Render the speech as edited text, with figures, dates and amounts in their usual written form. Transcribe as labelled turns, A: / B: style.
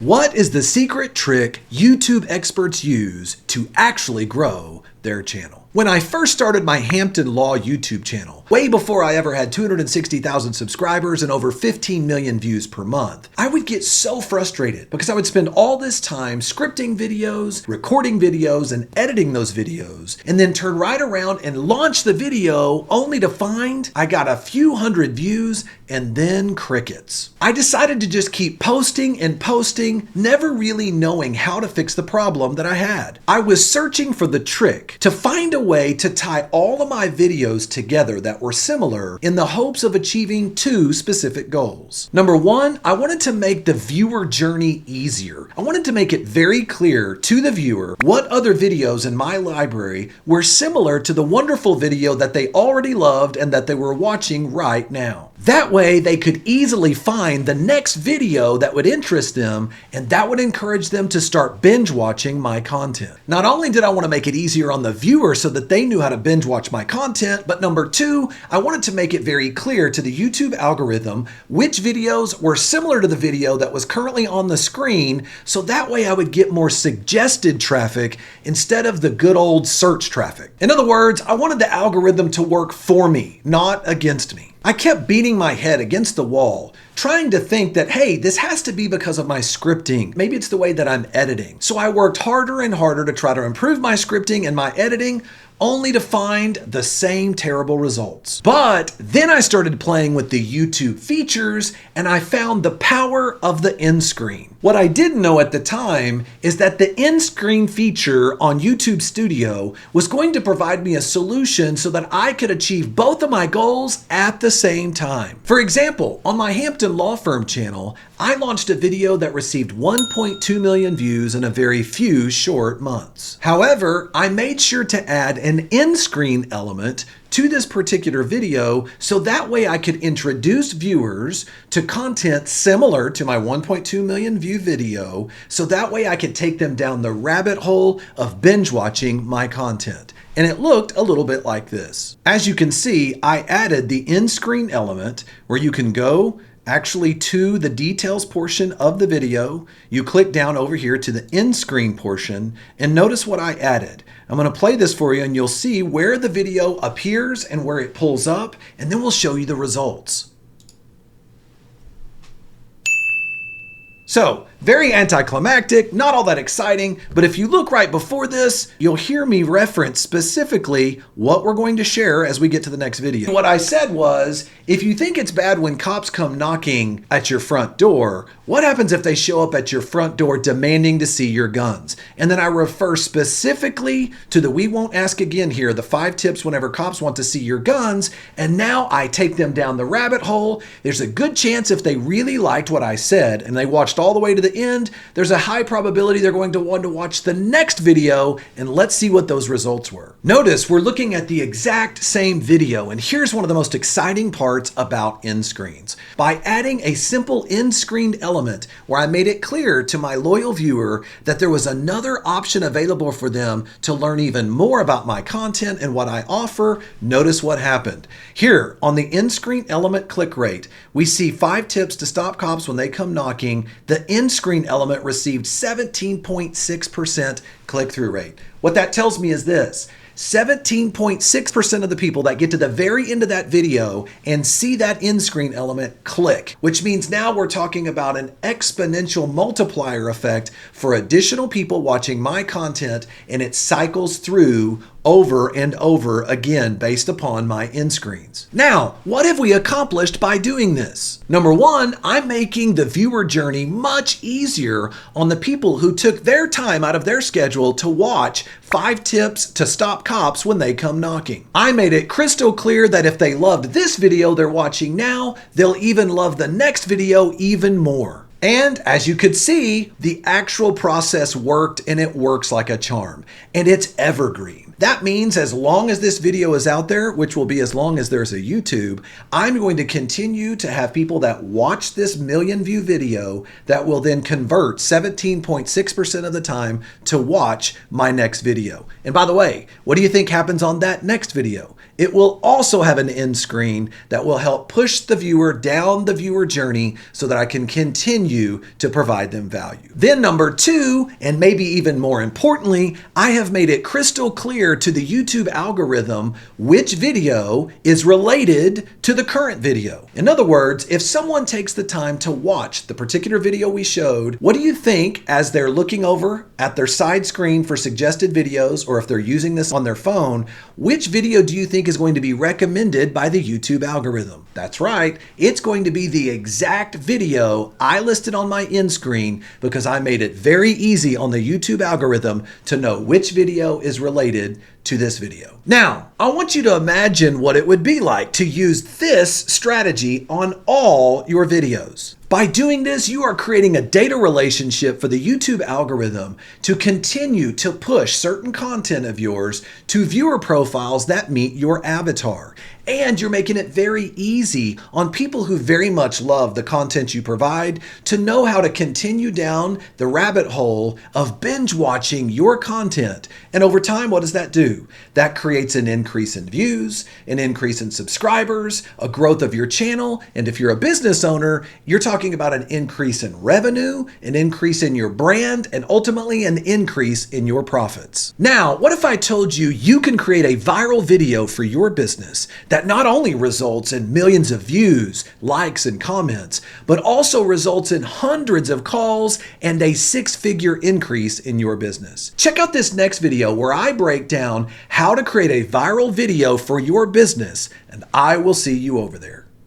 A: What is the secret trick YouTube experts use to actually grow their channel? When I first started my Hampton Law YouTube channel, way before I ever had 260,000 subscribers and over 15 million views per month, I would get so frustrated because I would spend all this time scripting videos, recording videos, and editing those videos, and then turn right around and launch the video only to find I got a few hundred views and then crickets. I decided to just keep posting and posting, never really knowing how to fix the problem that I had. I was searching for the trick to find a way to tie all of my videos together that were similar in the hopes of achieving two specific goals. Number one, I wanted to make the viewer journey easier. I wanted to make it very clear to the viewer what other videos in my library were similar to the wonderful video that they already loved and that they were watching right now. That way they could easily find the next video that would interest them, and that would encourage them to start binge watching my content. Not only did I want to make it easier on the viewer so that they knew how to binge watch my content, but number two, I wanted to make it very clear to the YouTube algorithm which videos were similar to the video that was currently on the screen, so that way I would get more suggested traffic instead of the good old search traffic. In other words, I wanted the algorithm to work for me, not against me. I kept beating my head against the wall, trying to think that, hey, this has to be because of my scripting. Maybe it's the way that I'm editing. So I worked harder and harder to try to improve my scripting and my editing, only to find the same terrible results. But then I started playing with the YouTube features and I found the power of the end screen. What I didn't know at the time is that the end screen feature on YouTube Studio was going to provide me a solution so that I could achieve both of my goals at the same time. For example, on my Hampton Law Firm channel, I launched a video that received 1.2 million views in a very few short months. However, I made sure to add an end screen element to this particular video so that way I could introduce viewers to content similar to my 1.2 million view video, so that way I could take them down the rabbit hole of binge watching my content. And it looked a little bit like this. As you can see, I added the end screen element where you can go actually to the details portion of the video. You click down over here to the end screen portion and notice what I added. I'm going to play this for you and you'll see where the video appears and where it pulls up, and then we'll show you the results. So, very anticlimactic, not all that exciting, but if you look right before this, you'll hear me reference specifically what we're going to share as we get to the next video. What I said was, if you think it's bad when cops come knocking at your front door, what happens if they show up at your front door demanding to see your guns? And then I refer specifically to the we won't ask again here, the 5 tips whenever cops want to see your guns, and now I take them down the rabbit hole. There's a good chance if they really liked what I said and they watched all the way to the end, there's a high probability they're going to want to watch the next video, and let's see what those results were. Notice we're looking at the exact same video, and here's one of the most exciting parts about end screens. By adding a simple end screen element where I made it clear to my loyal viewer that there was another option available for them to learn even more about my content and what I offer, notice what happened. Here on the end screen element click rate, we see 5 tips to stop cops when they come knocking. The end screen element received 17.6% click-through rate. What that tells me is this: 17.6% of the people that get to the very end of that video and see that end screen element click, which means now we're talking about an exponential multiplier effect for additional people watching my content, and it cycles through over and over again based upon my end screens. Now, what have we accomplished by doing this? Number one, I'm making the viewer journey much easier on the people who took their time out of their schedule to watch 5 tips to stop cops when they come knocking. I made it crystal clear that if they loved this video they're watching now, they'll even love the next video even more. And as you could see, the actual process worked, and it works like a charm, and it's evergreen. That means as long as this video is out there, which will be as long as there's a YouTube, I'm going to continue to have people that watch this million view video that will then convert 17.6% of the time to watch my next video. And by the way, what do you think happens on that next video? It will also have an end screen that will help push the viewer down the viewer journey so that I can continue to provide them value. Then number two, and maybe even more importantly, I have made it crystal clear to the YouTube algorithm which video is related to the current video. In other words, if someone takes the time to watch the particular video we showed, what do you think as they're looking over at their side screen for suggested videos, or if they're using this on their phone, which video do you think is going to be recommended by the YouTube algorithm? That's right, it's going to be the exact video I listed on my end screen because I made it very easy on the YouTube algorithm to know which video is related to this video. Now, I want you to imagine what it would be like to use this strategy on all your videos. By doing this, you are creating a data relationship for the YouTube algorithm to continue to push certain content of yours to viewer profiles that meet your avatar. And you're making it very easy on people who very much love the content you provide to know how to continue down the rabbit hole of binge watching your content. And over time, what does that do? That creates an increase in views, an increase in subscribers, a growth of your channel. And if you're a business owner, you're talking about an increase in revenue, an increase in your brand, and ultimately an increase in your profits. Now, what if I told you you can create a viral video for your business that not only results in millions of views, likes, and comments, but also results in hundreds of calls and a six-figure increase in your business? Check out this next video where I break down how to create a viral video for your business, and I will see you over there.